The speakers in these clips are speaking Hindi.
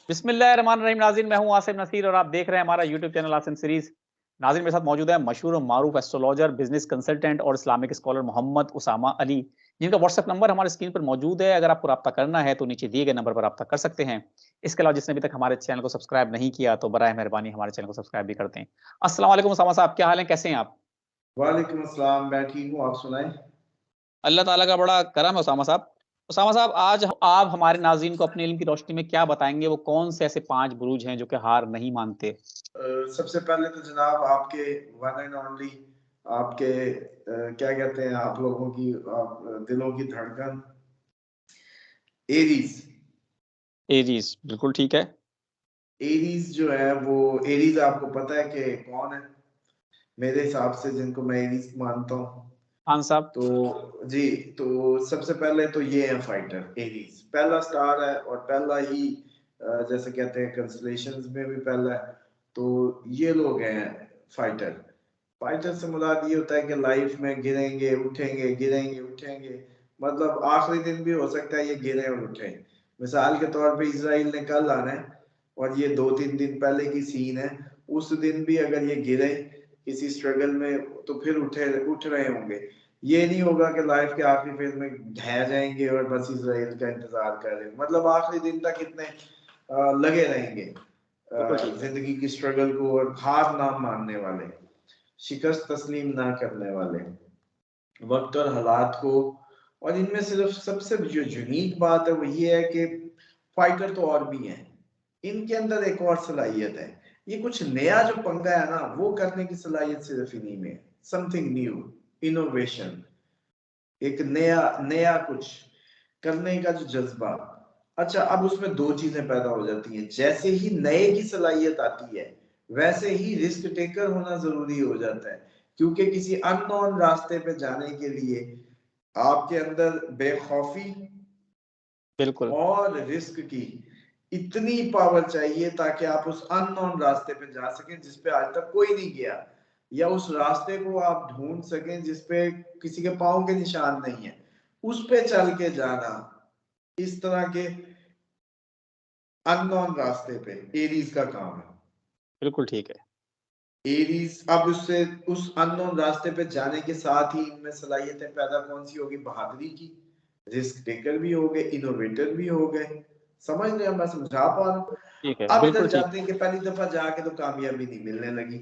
बिस्मिल्लाहिर्रहमानिर्रहीम। नाज़रीन, मैं हूं आसिम नसीर और आप देख रहे हैं हमारा यूट्यूब चैनल आसिम सीरीज। नाज़रीन, मेरे साथ मौजूद है मशहूर और मारूफ एस्ट्रोलॉजर, बिजनेस कंसल्टेंट और इस्लामिक स्कॉलर मोहम्मद उसामा अली, जिनका व्हाट्सएप नंबर हमारे स्क्रीन पर मौजूद है। अगर आपको रब्ता करना है तो नीचे दिए गए नंबर पर रब्ता कर सकते हैं। इसके अलावा जिसने अभी तक हमारे चैनल को सब्सक्राइब नहीं किया तो बराए मेहरबानी हमारे चैनल को सब्सक्राइब भी करते हैं। अस्सलाम वालेकुम उसामा साहब, क्या हाल है, कैसे हैं आप? वालेकुम अस्सलाम। मैं ठीक हूँ, आप सुनाएं। अल्लाह ताला का बड़ा करम है उसामा साहब। उसामा साहब, आज आप हमारे नाज़रीन को अपने इल्म की रोशनी में क्या बताएँगे? वो कौन से ऐसे 5 बुरूज हैं जो कि हार नहीं मानते? सबसे पहले तो जनाब आपके वन एंड ओनली आपके क्या कहते हैं आप लोगों की दिलों की धड़कन एरीज। एरीज़, बिल्कुल ठीक है। एरीज जो है वो एरीज आपको पता है कि कौन है? मेरे हिसाब से जिनको मैं एरीज मानता हूँ खान साहब। तो जी, तो सबसे पहले तो ये है फाइटर एरीज, पहला स्टार है और पहला ही जैसे कहते हैं कंस्टलेशंस में भी पहला है। तो ये लोग हैं फाइटर। फाइटर से मुराद ये होता है कि लाइफ में गिरेंगे उठेंगे, गिरेंगे उठेंगे। मतलब आखिरी दिन भी हो सकता है ये गिरे और उठे। मिसाल के तौर पे इजराइल ने कल आना है और ये 2-3 दिन पहले की सीन है। उस दिन भी अगर ये गिरे किसी स्ट्रगल में तो फिर उठ रहे होंगे। ये नहीं होगा कि लाइफ के आखिरी फेज में ढह जाएंगे और बस इजराइल का इंतजार कर रहे हैं। मतलब आखिरी दिन तक इतने लगे रहेंगे बिल्कुल ठीक है। जिंदगी की स्ट्रगल को और हार ना मानने वाले, शिकस्त तस्लीम ना करने वाले वक्त और हालात को। और इनमें सिर्फ सबसे जो यूनिक बात है वो ये है कि फाइटर तो और भी हैं, इनके अंदर एक और सलाहियत है। ये कुछ नया जो पंगा है ना वो करने की सलाहियत सिर्फ इन्हीं में, समथिंग न्यू, इनोवेशन, एक नया नया कुछ करने का जो जज्बा। अच्छा, अब उसमें दो चीजें पैदा हो जाती हैं। जैसे ही नए की सलाहियत आती है वैसे ही रिस्क टेकर होना जरूरी हो जाता है, क्योंकि किसी अननोन रास्ते पे जाने के लिए आपके अंदर बेखौफी बिल्कुल। और रिस्क की इतनी पावर चाहिए ताकि आप उस अननोन रास्ते पे जा सकें जिस पे आज तक कोई नहीं गया, या उस रास्ते को आप ढूंढ सकें जिस पे किसी के पाँव के निशान नहीं है। उस पे चल के जाना, इस तरह के अननोन रास्ते पे एरीज का काम है। बिल्कुल ठीक है। एरीज अब उससे उस अननोन रास्ते पे जाने के साथ ही इनमें सलाहियतें पैदा कौन सी होगी? बहादुरी की। रिस्क टेकर भी हो गए, इनोवेटर भी हो गए। समझ रहे हैं? मैं समझा पा रहा हूँ। ठीक है, अब बिल्कुल इधर ठीक। जाते हैं कि पहली दफा जाके तो कामयाबी नहीं मिलने लगी।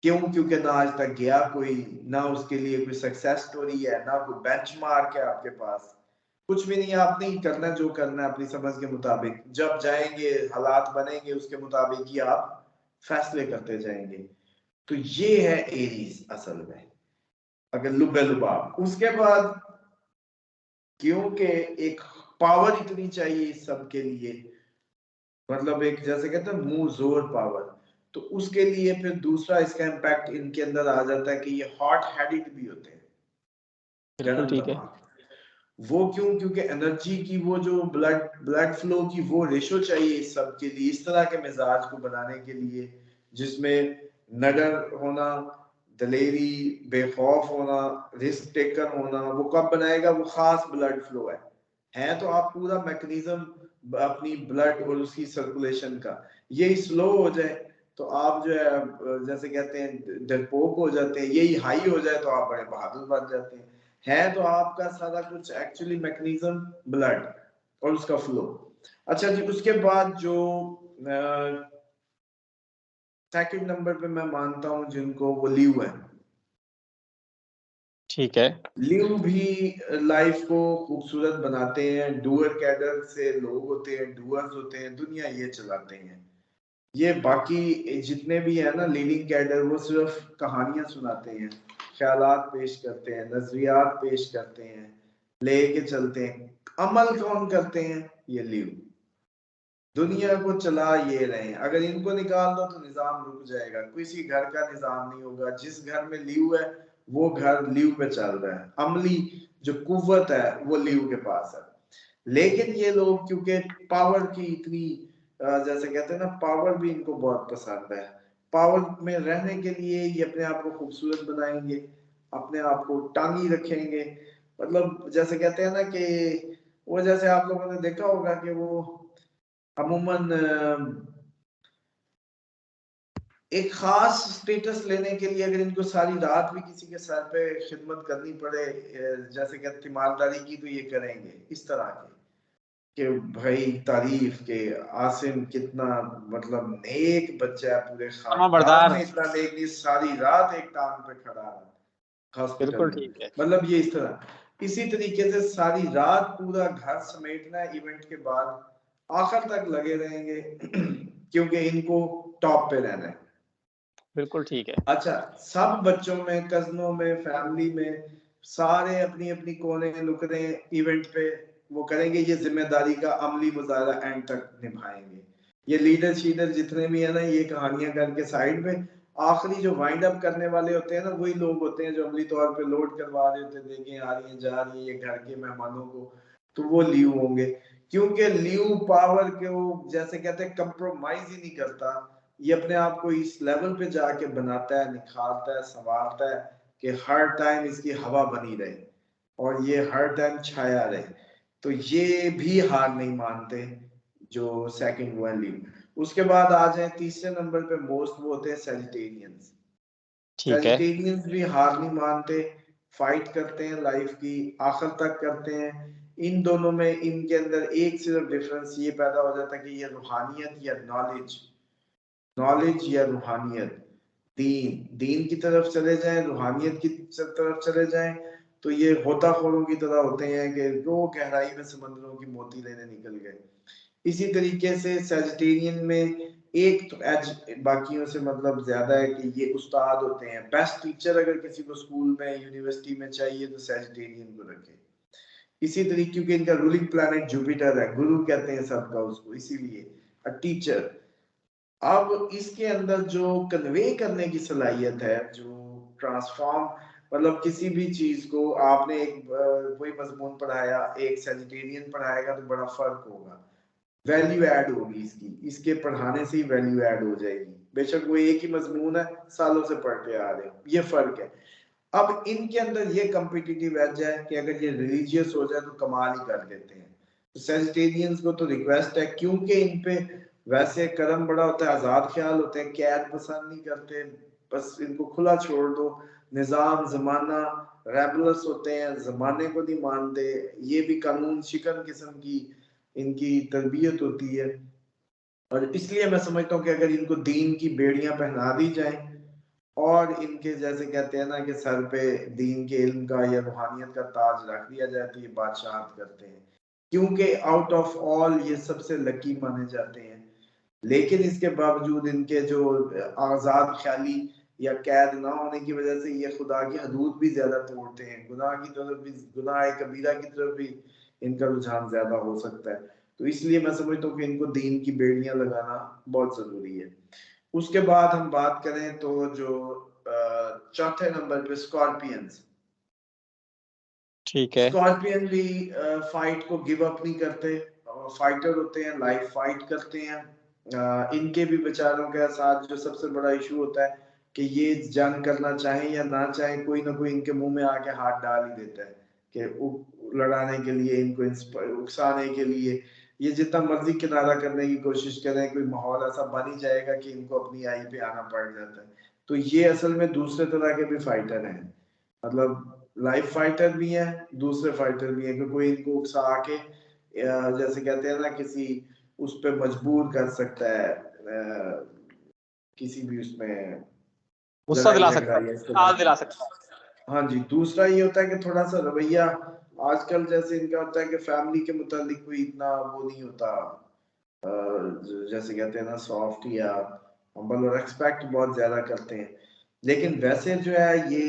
क्यों? क्योंकि ना आज तक गया कोई, ना उसके लिए कोई सक्सेस स्टोरी है, ना कोई बेंचमार्क है आपके पास। कुछ भी नहीं है, आपने ही करना है जो करना है अपनी समझ के मुताबिक। जब जाएंगे हालात बनेंगे उसके मुताबिक ही आप फैसले करते जाएंगे। तो ये है एरीज असल में, अगर लुबे लुबाब। उसके बाद क्योंकि एक पावर इतनी चाहिए इस सब के लिए, मतलब एक जैसे कहते हैं मुंह जोर पावर। तो उसके लिए फिर दूसरा इसका इम्पैक्ट इनके अंदर आ जाता है कि ये हॉट हेडेड भी होते हैं, बिल्कुल गर्म ठीक है। दिमाग। वो क्यों? क्योंकि एनर्जी की वो जो ब्लड ब्लड फ्लो की वो रेशो चाहिए इस सब के लिए, इस तरह के मिजाज को बनाने के लिए जिसमें नडर होना, दलेरी, बेखौफ होना, रिस्क टेकर होना। वो कब बनाएगा? वो खास ब्लड फ्लो है तो आप पूरा मैकेनिज्म अपनी ब्लड और उसकी सर्कुलेशन का यही स्लो हो जाए तो आप जो है जैसे कहते हैं डरपोक हो जाते हैं, यही हाई हो जाए तो आप बड़े बहादुर बन जाते हैं। है तो आपका सारा कुछ एक्चुअली मैकेनिज्म ब्लड और उसका फ्लो। अच्छा जी, उसके बाद जो सेकंड नंबर पे मैं मानता हूं जिनको, वो लीव है। ठीक है। लीव भी लाइफ को खूबसूरत बनाते हैं। डूअर कैडर से लोग होते हैं, डूअर्स होते हैं, दुनिया ये चलाते हैं। ये बाकी जितने भी है ना लीडिंग कैडर, वो सिर्फ कहानियां सुनाते हैं, ख्यालात पेश करते हैं, नजरियात पेश करते हैं, लेके चलते हैं। अमल कौन करते हैं? ये लीव। दुनिया को चला ये रहे हैं। अगर इनको निकाल दो तो निजाम रुक जाएगा, किसी घर का निजाम नहीं होगा। जिस घर में लीव है वो घर लीव पे चल रहा है। अमली जो कुव्वत है वो लीव के पास है। लेकिन ये लोग क्योंकि पावर की इतनी जैसे कहते हैं ना, पावर भी इनको बहुत पसंद है। पावर में रहने के लिए ये अपने आप को खूबसूरत बनाएंगे, अपने आप को टांगी रखेंगे। मतलब जैसे कहते हैं ना कि वो, जैसे आप लोगों ने देखा होगा कि वो अमूमन एक खास स्टेटस लेने के लिए अगर इनको सारी रात भी किसी के सर पे खिदमत करनी पड़े, जैसे कि तीमारदारी की, तो ये करेंगे इस तरह के कि भाई तारीफ के आसिम कितना मतलब नेक बच्चा है, पूरे खानदान बरदार। में इतना नेक नहीं, सारी रात एक टांग पे खड़ा रहा हॉस्पिटल बिल्कुल में, ठीक है। मतलब ये इस तरह। इसी तरीके से सारी रात पूरा घर समेटना है, इवेंट के बाद आखिर तक लगे रहेंगे क्योंकि इनको टॉप पे रहना है। बिल्कुल ठीक है। अच्छा, सब बच्चों में, कजनों में, फैमिली में, सारे अपनी अपनी कोने लुकने इवेंट पे वो करेंगे, ये जिम्मेदारी का अमली मुजाहरा एंड तक निभाएंगे। ये लीडर शीडर जितने भी है ना, ये कहानियां करके साइड में, आखिरी जो वाइंड अप करने वाले होते हैं ना, वही लोग होते हैं जो अमली तौर पे लोड करवा रहे होते हैं, देखें आ रही है जा रही है ये घर के मेहमानों को, तो वो लीव होंगे। क्योंकि लीव पावर को जैसे कहते हैं कंप्रोमाइज ही नहीं करता, ये अपने आप को इस लेवल पे जाके बनाता है, निखारता है, संवारता है कि हर टाइम इसकी हवा बनी रहे और ये हर टाइम छाया रहे। तो ये भी हार नहीं मानते जो सेकंड वन लीड। उसके बाद आ जाए तीसरे नंबर पे, मोस्ट वो होते हैं सेजिटेरियंस। ठीक है। सेजिटेरियंस भी हार नहीं मानते, फाइट करते हैं लाइफ की, आखिर तक करते हैं। इन दोनों में इनके अंदर एक सिर्फ डिफरेंस ये पैदा हो जाता है कि ये रूहानियत या नॉलेज, नॉलेज या रूहानियत, दीन की तरफ चले जाएं, रूहानियत की तरफ चले जाएं, तो ये होताखोरों की तरह होते हैं कि वो गहराई में समंदरों की मोती लेने निकल गए। इसी तरीके से सेजिटेरियन में एक तो एज बाकियों से मतलब ज्यादा है कि ये उस्ताद होते हैं, बेस्ट टीचर अगर किसी को स्कूल में यूनिवर्सिटी में चाहिए तो सेजिटेरियन को रखे। इसी तरीके क्योंकि इनका रूलिंग प्लैनेट जुपिटर है, गुरु कहते हैं सबका उसको, इसीलिए अ टीचर। अब इसके अंदर जो कन्वे करने की सलाहियत है, जो ट्रांसफॉर्म, मतलब किसी भी चीज को आपने एक कोई मजमून पढ़ाया, एक सेजिटेरियन पढ़ाएगा तो बड़ा फर्क होगा, वैल्यू ऐड होगी इसकी, इसके पढ़ाने से ही वैल्यू ऐड हो जाएगी, बेशक वो एक ही मजमून है, सालों से पढ़ते आ रहे हैं, ये फर्क है। अब इनके अंदर ये कम्पिटिटिव एज है कि अगर ये रिलीजियस हो जाए तो कमाल ही कर देते हैं। तो सेजिटेरियंस को तो रिक्वेस्ट है, क्योंकि इन पे वैसे कर्म बड़ा होता है, आजाद ख्याल होते हैं, कैद पसंद नहीं करते, बस इनको खुला छोड़ दो, निजाम जमाना, रेबलस होते हैं, जमाने को नहीं मानते, ये भी कानून शिकन किस्म की इनकी तरबियत होती है। और इसलिए मैं समझता हूँ कि अगर इनको दीन की बेड़ियां पहना दी जाएं और इनके जैसे कहते हैं ना कि सर पे दीन के इल्म का या रूहानियत का ताज रख दिया जाए, तो ये बादशाह करते हैं, क्योंकि आउट ऑफ ऑल ये सबसे लकी माने जाते हैं। लेकिन इसके बावजूद इनके जो आजाद ख्याली या कैद ना होने की वजह से ये खुदा की हदूद भी ज्यादा तोड़ते हैं, गुनाह की तरफ भी, गुनाह कबीरा की तरफ भी इनका रुझान ज्यादा हो सकता है। तो इसलिए मैं समझता हूँ कि इनको दीन की बेड़ियां लगाना बहुत जरूरी है। उसके बाद हम बात करें तो जो चौथे नंबर पे स्कॉर्पियंस, ठीक है। स्कॉर्पियन भी फाइट को गिव अप नहीं करते, फाइटर होते हैं, लाइफ फाइट करते हैं। इनके भी बेचारों के साथ जो सबसे बड़ा इशू होता है कि ये जंग करना चाहें या ना चाहें, कोई ना कोई इनके मुंह में आके हाथ डाल ही देता है कि लड़ाने के लिए, इनको उकसाने के लिए, ये जितना मर्जी किनारा करने की कोशिश करें, कोई माहौल ऐसा बन ही जाएगा कि इनको अपनी आई पे आना पड़ जाता है। तो ये असल में दूसरे तरह के भी फाइटर हैं, मतलब लाइफ फाइटर भी है, दूसरे फाइटर भी है, कि कोई इनको उकसा के जैसे कहते हैं ना किसी उस पे मजबूर कर सकता है, किसी भी उसमें गुस्सा लड़ाई दिला झगड़ा सकता या है, इसको। याद दिला सकता है। हाँ जी, दूसरा ये होता है कि थोड़ा सा रवैया आजकल जैसे इनका होता है कि फैमिली के मुतालिक कोई इतना वो नहीं होता, जैसे कहते हैं ना सॉफ्ट या हम्बल, और एक्सपेक्ट बहुत ज्यादा करते हैं। लेकिन वैसे जो है ये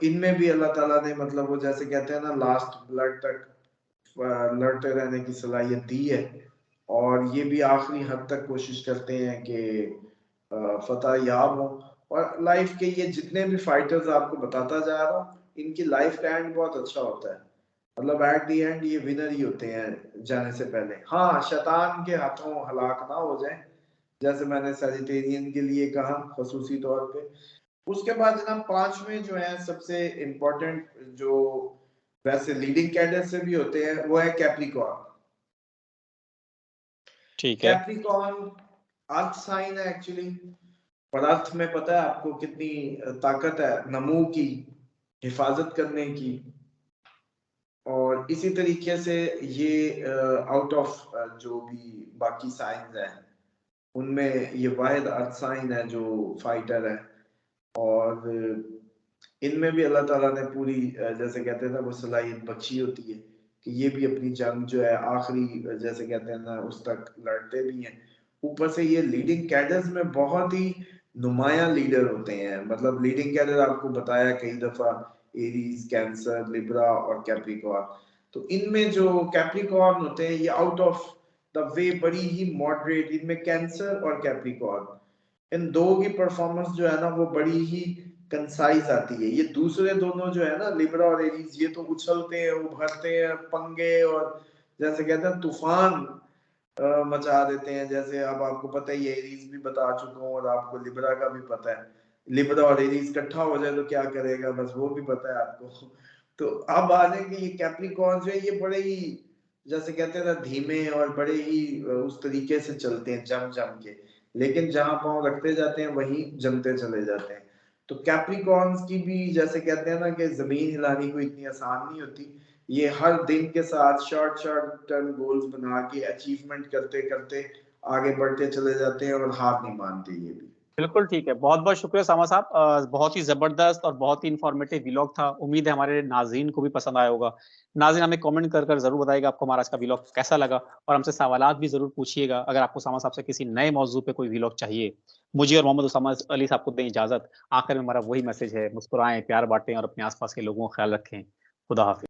इनमें भी अल्लाह ताला ने मतलब वो जैसे कहते हैं ना लास्ट ब्लड तक लड़ते रहने की सलाहियत दी है, और ये भी आखिरी हद तक कोशिश करते हैं कि फतह याब हो। और लाइफ के ये जितने भी फाइटर्स आपको बताता जा रहा हूँ, इनकी लाइफ का एंड बहुत अच्छा होता है, मतलब एट दी एंड ये विनर ही होते हैं जाने से पहले। हाँ, शैतान के हाथों हलाक ना हो जाए, जैसे मैंने सेजिटेरियन के लिए कहा खसूसी तौर पे। उसके बाद जनाब पांचवें जो है सबसे इम्पोर्टेंट, जो वैसे लीडिंग कैडर से भी होते हैं, वो है कैप्रिकॉर्न। ठीक है। कैप्रिकॉर्न अर्थ साइन है एक्चुअली, और अर्थ में पता है आपको कितनी ताकत है नमू की, हिफाजत करने की। और इसी तरीके से ये आउट ऑफ जो भी बाकी साइंस हैं उनमें ये वाहिद अर्थ साइन है जो फाइटर है। और इनमें भी अल्लाह ताला ने पूरी जैसे कहते हैं ना वो सलाहियत बख्शी होती है कि ये भी अपनी जंग जो है आखिरी जैसे कहते हैं ना उस तक लड़ते भी हैं। ऊपर से ये लीडिंग कैडर्स में बहुत ही नुमाया लीडर होते हैं। मतलब लीडिंग कैडर आपको बताया कई दफा, एरीज, कैंसर, लिब्रा और कैप्रिकॉर्न। तो इनमें जो कैप्रिकॉर्न होते हैं ये आउट ऑफ द वे बड़ी ही मॉडरेट, इनमें कैंसर और कैप्रिकॉर्न इन दो की परफॉर्मेंस जो है ना वो बड़ी ही कंसाइज आती है। ये दूसरे दोनों जो है ना लिब्रा और एरीज ये तो उछलते हैं, उभरते हैं, पंगे और जैसे कहते हैं तूफान मचा देते हैं। जैसे अब आपको पता ही है, एरीज भी बता चुका हूँ और आपको लिब्रा का भी पता है। लिब्रा और एरीज इकट्ठा हो जाए तो क्या करेगा बस वो भी पता है आपको। तो अब आ जाएंगे ये कैप्रिकॉर्न जो है, ये बड़े ही जैसे कहते हैं ना धीमे और बड़े ही उस तरीके से चलते हैं जम जम के, लेकिन जहां पांव रखते जाते हैं वहीं जमते चले जाते हैं। तो कैप्रिकॉर्न्स की भी जैसे कहते हैं ना कि जमीन हिलानी कोई इतनी आसान नहीं होती। ये हर दिन के साथ शॉर्ट शॉर्ट टर्म गोल्स बना के अचीवमेंट करते करते आगे बढ़ते चले जाते हैं और हार नहीं मानते ये भी। बिल्कुल ठीक है, बहुत बहुत शुक्रिया सामा साहब। बहुत ही जबरदस्त और बहुत ही इंफॉर्मेटिव व्लॉग था। उम्मीद है हमारे नाज़रीन को भी पसंद आया होगा। नाज़रीन हमें कमेंट कर जरूर बताइएगा आपको हमारा आज का व्लॉग कैसा लगा, और हमसे सवालात भी जरूर पूछिएगा। अगर आपको सामा साहब से किसी नए मौजू पे कोई व्लॉग चाहिए, मुझे और मोहम्मद उसामा अली साहब को दें इजाजत। आखिर में हमारा वही मैसेज है, मुस्कुराएं, प्यार बांटें और अपने आसपास के लोगों का ख्याल रखें। खुदा हाफिज।